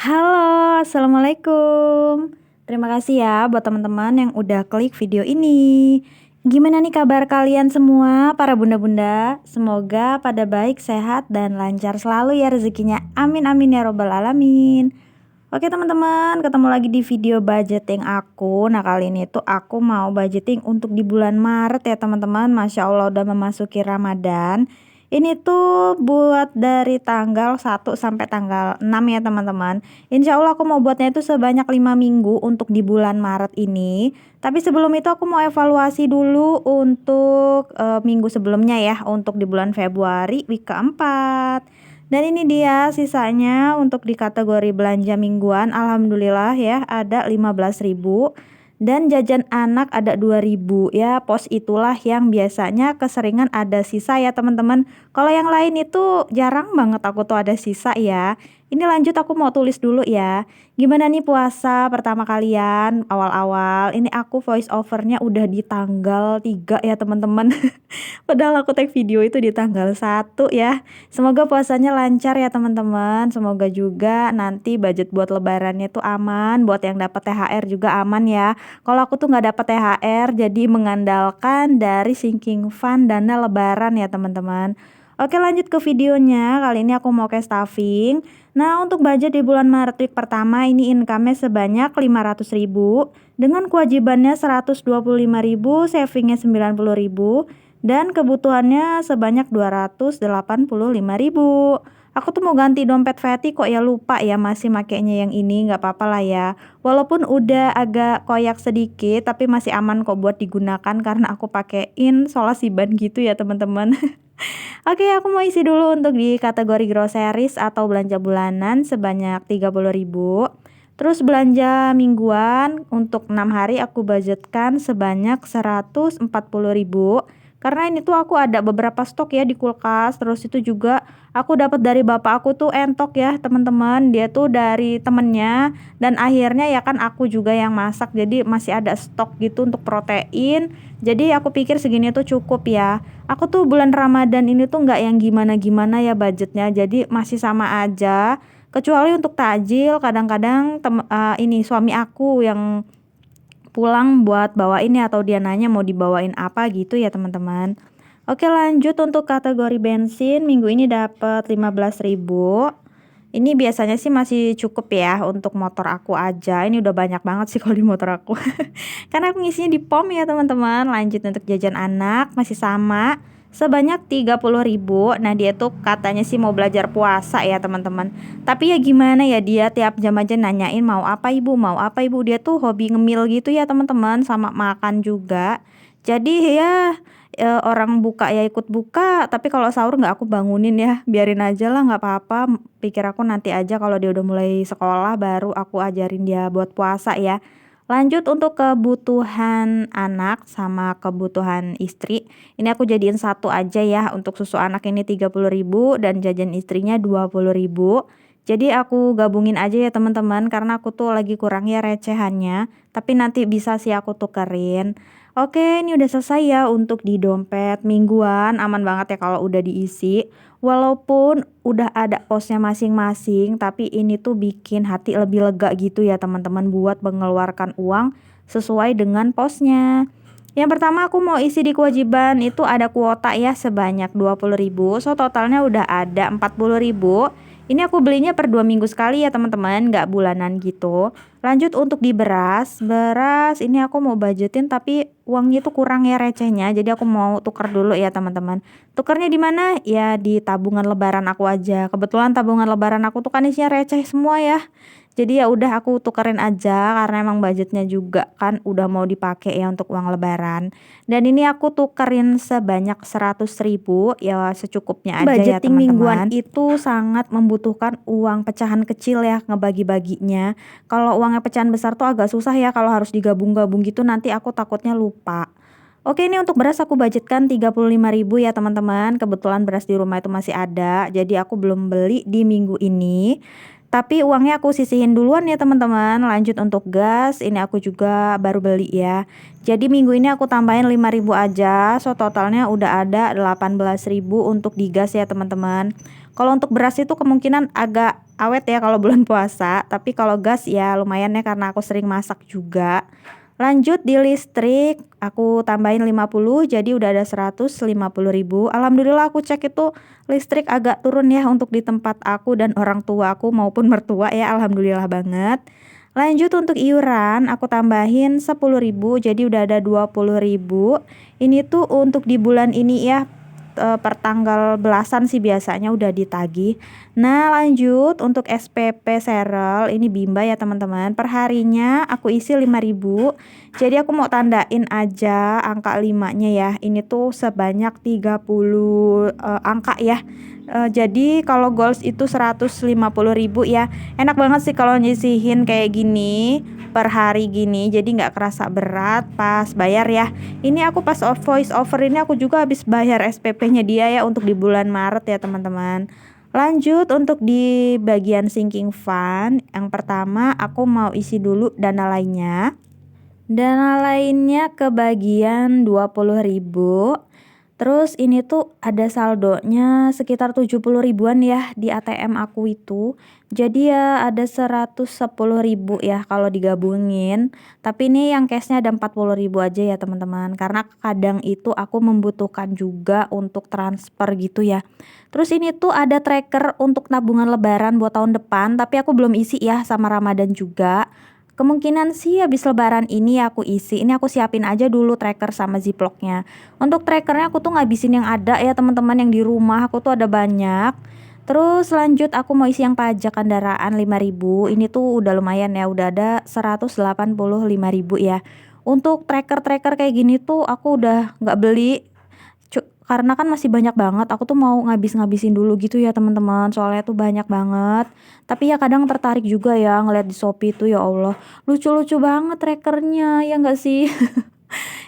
Halo, assalamualaikum. Terima kasih ya buat teman-teman yang udah klik video ini. Gimana nih kabar kalian semua, para bunda-bunda? Semoga pada baik, sehat, dan lancar selalu ya rezekinya. Amin amin ya robbal alamin. Oke teman-teman, ketemu lagi di video budgeting aku. Nah kali ini tuh aku mau budgeting untuk di bulan Maret ya teman-teman. Masya Allah udah memasuki Ramadan. Ini tuh buat dari tanggal 1 sampai tanggal 6 ya teman-teman. Insya Allah aku mau buatnya itu sebanyak 5 minggu untuk di bulan Maret ini. Tapi sebelum itu aku mau evaluasi dulu untuk minggu sebelumnya ya. Untuk di bulan Februari week keempat. Dan ini dia sisanya untuk di kategori belanja mingguan. Alhamdulillah ya ada 15.000. Dan jajan anak ada 2.000 ya, pos itulah yang biasanya keseringan ada sisa ya teman-teman. Kalau yang lain itu jarang banget aku tuh ada sisa ya. Ini lanjut aku mau tulis dulu ya. Gimana nih puasa pertama kalian awal-awal? Ini aku voice overnya udah di tanggal 3 ya teman-teman. Padahal aku tag video itu di tanggal 1 ya. Semoga puasanya lancar ya teman-teman. Semoga juga nanti budget buat lebarannya tuh aman. Buat yang dapat THR juga aman ya. Kalau aku tuh nggak dapat THR, jadi mengandalkan dari sinking fund dana lebaran ya teman-teman. Oke lanjut ke videonya. Kali ini aku mau ke stuffing. Nah untuk budget di bulan Maret week pertama ini income-nya sebanyak 500.000. Dengan kewajibannya 125.000, savingnya 90.000. Dan kebutuhannya sebanyak 285.000. Aku tuh mau ganti dompet Feti kok ya lupa ya masih makainya yang ini, nggak apa-apa lah ya. Walaupun udah agak koyak sedikit tapi masih aman kok buat digunakan karena aku pakein solasiban gitu ya teman-teman. Oke, aku mau isi dulu untuk di kategori groceries atau belanja bulanan sebanyak 30.000. Terus belanja mingguan untuk 6 hari aku budgetkan sebanyak 140.000. Karena ini tuh aku ada beberapa stok ya di kulkas. Terus itu juga aku dapat dari bapak aku tuh entok ya teman-teman. Dia tuh dari temennya dan akhirnya ya kan aku juga yang masak. Jadi masih ada stok gitu untuk protein. Jadi aku pikir segini tuh cukup ya. Aku tuh bulan Ramadan ini tuh nggak yang gimana-gimana ya budgetnya. Jadi masih sama aja. Kecuali untuk takjil kadang-kadang ini suami aku yang pulang buat bawa ini atau dia nanya mau dibawain apa gitu ya teman-teman. Oke lanjut untuk kategori bensin minggu ini dapat 15.000. Ini biasanya sih masih cukup ya untuk motor aku aja. Ini udah banyak banget sih kalau di motor aku. Karena aku ngisinya di pom ya teman-teman. Lanjut untuk jajan anak masih sama sebanyak 30.000. Nah dia tuh katanya sih mau belajar puasa ya teman-teman. Tapi ya gimana ya dia tiap jam aja nanyain mau apa ibu, mau apa ibu. Dia tuh hobi ngemil gitu ya teman-teman sama makan juga. Jadi ya orang buka ya ikut buka, tapi kalau sahur nggak aku bangunin ya, biarin aja lah nggak apa-apa. Pikir aku nanti aja kalau dia udah mulai sekolah baru aku ajarin dia buat puasa ya. Lanjut untuk kebutuhan anak sama kebutuhan istri. Ini aku jadiin satu aja ya. Untuk susu anak ini 30.000 dan jajan istrinya 20.000. Jadi aku gabungin aja ya teman-teman karena aku tuh lagi kurang ya recehannya. Tapi nanti bisa sih aku tukerin. Oke, ini udah selesai ya untuk di dompet mingguan. Aman banget ya kalau udah diisi. Walaupun udah ada posnya masing-masing, tapi ini tuh bikin hati lebih lega gitu ya teman-teman buat mengeluarkan uang sesuai dengan posnya. Yang pertama aku mau isi di kewajiban itu ada kuota ya sebanyak 20.000. So totalnya udah ada 40.000. Ini aku belinya per 2 minggu sekali ya teman-teman, nggak bulanan gitu. Lanjut untuk di beras. Beras ini aku mau budgetin tapi uangnya tuh kurang ya recehnya. Jadi aku mau tuker dulu ya teman-teman. Tukernya di mana? Ya di tabungan lebaran aku aja. Kebetulan tabungan lebaran aku tuh kan isinya receh semua ya. Jadi ya udah aku tukerin aja karena emang budgetnya juga kan udah mau dipakai ya untuk uang lebaran. Dan ini aku tukerin sebanyak 100.000 ya secukupnya aja ya Budgeting mingguan teman-teman. Itu sangat membutuhkan uang pecahan kecil ya ngebagi-baginya. Kalau uangnya pecahan besar tuh agak susah ya kalau harus digabung-gabung gitu nanti aku takutnya lupa. Oke ini untuk beras aku budgetkan 35.000 ya teman-teman. Kebetulan beras di rumah itu masih ada. Jadi aku belum beli di minggu ini. Tapi uangnya aku sisihin duluan ya teman-teman. Lanjut untuk gas, ini aku juga baru beli ya. Jadi minggu ini aku tambahin 5.000 aja. So totalnya udah ada 18.000 untuk di gas ya teman-teman. Kalau untuk beras itu kemungkinan agak awet ya kalau bulan puasa, tapi kalau gas ya lumayan ya karena aku sering masak juga. Lanjut di listrik, aku tambahin 50 jadi udah ada 150.000. Alhamdulillah aku cek itu listrik agak turun ya untuk di tempat aku dan orang tua aku maupun mertua ya, alhamdulillah banget. Lanjut untuk iuran aku tambahin 10.000 jadi udah ada 20.000. Ini tuh untuk di bulan ini ya, per tanggal belasan sih biasanya udah ditagih. Nah lanjut untuk SPP Serel ini Bimba ya teman-teman, perharinya aku isi 5.000. Jadi aku mau tandain aja angka 5-nya ya, ini tuh sebanyak 30 angka ya. Jadi kalau goals itu 150.000 ya. Enak banget sih kalau nyisihin kayak gini per hari gini, jadi nggak kerasa berat pas bayar ya. Ini aku pas voice over ini aku juga habis bayar SPP-nya dia ya untuk di bulan Maret ya teman-teman. Lanjut untuk di bagian sinking fund, yang pertama aku mau isi dulu dana lainnya. Dana lainnya ke bagian 20.000. Terus ini tuh ada saldonya sekitar 70.000-an ya di ATM aku itu. Jadi ya ada 110.000 ya kalau digabungin. Tapi ini yang cashnya ada 40.000 aja ya teman-teman. Karena kadang itu aku membutuhkan juga untuk transfer gitu ya. Terus ini tuh ada tracker untuk tabungan lebaran buat tahun depan. Tapi aku belum isi ya sama Ramadan juga. Kemungkinan sih habis lebaran ini aku isi. Ini aku siapin aja dulu tracker sama ziplocknya. Untuk trackernya aku tuh ngabisin yang ada ya teman-teman, yang di rumah aku tuh ada banyak. Terus lanjut aku mau isi yang pajak kendaraan 5.000. Ini tuh udah lumayan ya, udah ada 185.000 ya. Untuk tracker-tracker kayak gini tuh aku udah nggak beli. Karena kan masih banyak banget, aku tuh mau ngabisin dulu gitu ya teman-teman, soalnya tuh banyak banget. Tapi ya kadang tertarik juga ya ngeliat di Shopee tuh, ya Allah lucu-lucu banget trackernya ya nggak sih.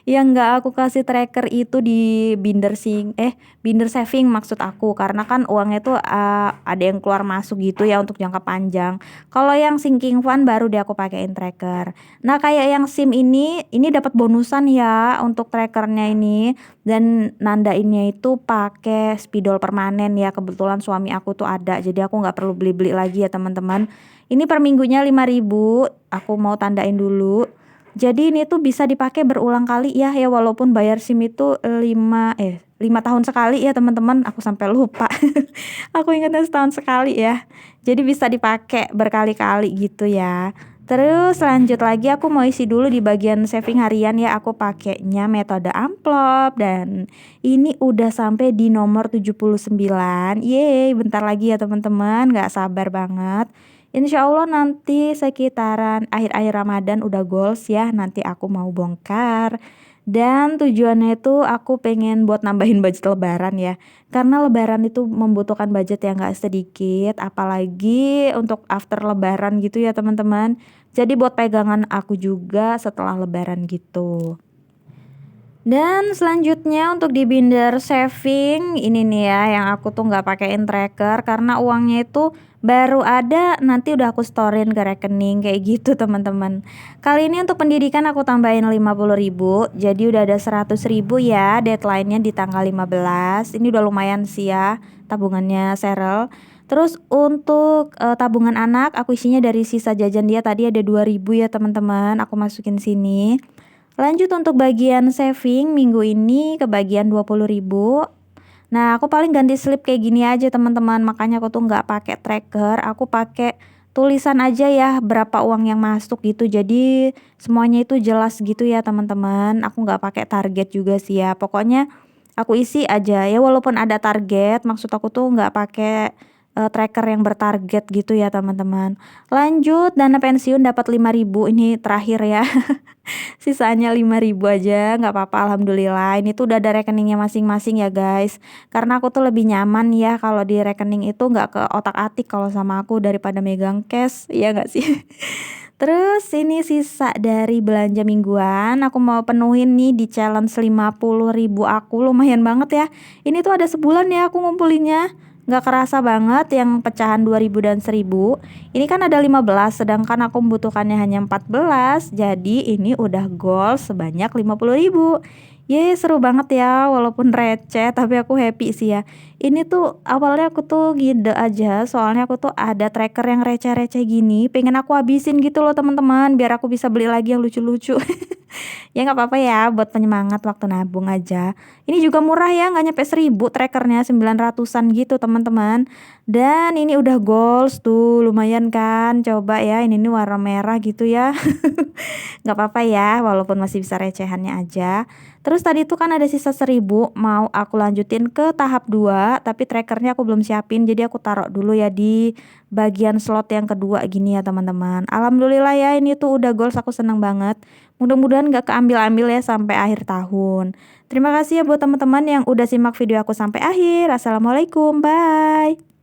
Yang nggak aku kasih tracker itu di binder saving maksud aku, karena kan uangnya tuh ada yang keluar masuk gitu ya untuk jangka panjang. Kalau yang sinking fund baru deh aku pakein tracker. Nah kayak yang SIM ini dapat bonusan ya untuk trackernya ini, dan nandainnya itu pakai spidol permanen ya, kebetulan suami aku tuh ada, jadi aku nggak perlu beli-beli lagi ya teman-teman. Ini per minggunya 5.000, aku mau tandain dulu. Jadi ini tuh bisa dipakai berulang kali ya, walaupun bayar SIM itu 5 tahun sekali ya teman-teman, aku sampai lupa. Aku ingatnya setahun sekali ya. Jadi bisa dipakai berkali-kali gitu ya. Terus lanjut lagi aku mau isi dulu di bagian saving harian ya, aku pakainya metode amplop dan ini udah sampai di nomor 79. Yeay, bentar lagi ya teman-teman, nggak sabar banget. Insya Allah nanti sekitaran akhir-akhir Ramadan udah goals ya, nanti aku mau bongkar. Dan tujuannya itu aku pengen buat nambahin budget lebaran ya. Karena lebaran itu membutuhkan budget yang gak sedikit, apalagi untuk after lebaran gitu ya teman-teman. Jadi buat pegangan aku juga setelah lebaran gitu. Dan selanjutnya untuk di binder saving ini nih ya, yang aku tuh nggak pakein tracker karena uangnya itu baru ada nanti udah aku storein ke rekening kayak gitu teman-teman. Kali ini untuk pendidikan aku tambahin 50.000, jadi udah ada 100.000 ya, deadline-nya di tanggal 15. Ini udah lumayan sih ya tabungannya Serel. Terus untuk tabungan anak aku isinya dari sisa jajan dia tadi ada 2.000 ya teman-teman, aku masukin sini. Lanjut untuk bagian saving minggu ini ke bagian 20.000. Nah aku paling ganti slip kayak gini aja teman-teman, makanya aku tuh nggak pakai tracker, aku pakai tulisan aja ya berapa uang yang masuk gitu, jadi semuanya itu jelas gitu ya teman-teman. Aku nggak pakai target juga sih ya, pokoknya aku isi aja ya, walaupun ada target maksud aku tuh nggak pakai tracker yang bertarget gitu ya teman-teman. Lanjut dana pensiun dapat 5.000, ini terakhir ya. Sisanya 5.000 aja nggak apa-apa, alhamdulillah. Ini tuh udah ada rekeningnya masing-masing ya guys. Karena aku tuh lebih nyaman ya kalau di rekening itu nggak ke otak-atik kalau sama aku daripada megang cash, ya nggak sih? Terus ini sisa dari belanja mingguan aku mau penuhin nih di challenge 50.000 aku, lumayan banget ya. Ini tuh ada sebulan ya aku ngumpulinnya. Nggak kerasa banget yang pecahan 2.000 dan 1.000. Ini kan ada 15 sedangkan aku membutuhkannya hanya 14. Jadi ini udah goal sebanyak 50.000. Ye, seru banget ya, walaupun receh tapi aku happy sih ya. Ini tuh awalnya aku tuh ngide aja, soalnya aku tuh ada tracker yang receh-receh gini, pengen aku habisin gitu loh teman-teman, biar aku bisa beli lagi yang lucu-lucu. Ya nggak apa-apa ya, buat penyemangat waktu nabung aja. Ini juga murah ya, nggak nyampe 1.000 trackernya, 900-an gitu teman-teman. Dan ini udah goals tuh, lumayan kan. Coba ya, ini nih warna merah gitu ya. Nggak apa-apa ya, walaupun masih bisa recehannya aja. Terus tadi tuh kan ada sisa 1.000, mau aku lanjutin ke tahap 2, tapi trackernya aku belum siapin, jadi aku taruh dulu ya di bagian slot yang kedua gini ya teman-teman. Alhamdulillah ya, ini tuh udah goals, aku seneng banget. Mudah-mudahan nggak keambil-ambil ya sampai akhir tahun. Terima kasih ya buat teman-teman yang udah simak video aku sampai akhir. Assalamualaikum, bye.